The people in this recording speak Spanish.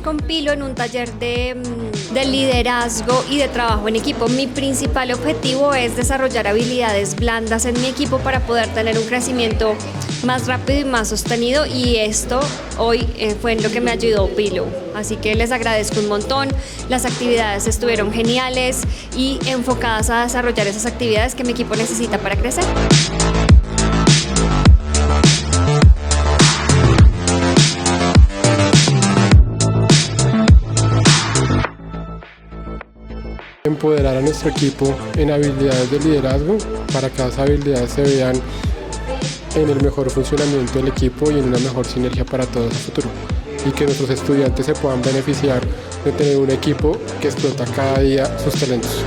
con Pilo en un taller de liderazgo y de trabajo en equipo. Mi principal objetivo es desarrollar habilidades blandas en mi equipo para poder tener un crecimiento más rápido y más sostenido, y esto hoy fue en lo que me ayudó Pilo. Así que les agradezco un montón. Las actividades estuvieron geniales y enfocadas a desarrollar esas actividades que mi equipo necesita para crecer. Empoderar a nuestro equipo en habilidades de liderazgo para que esas habilidades se vean en el mejor funcionamiento del equipo y en una mejor sinergia para todos el futuro, y que nuestros estudiantes se puedan beneficiar de tener un equipo que explota cada día sus talentos.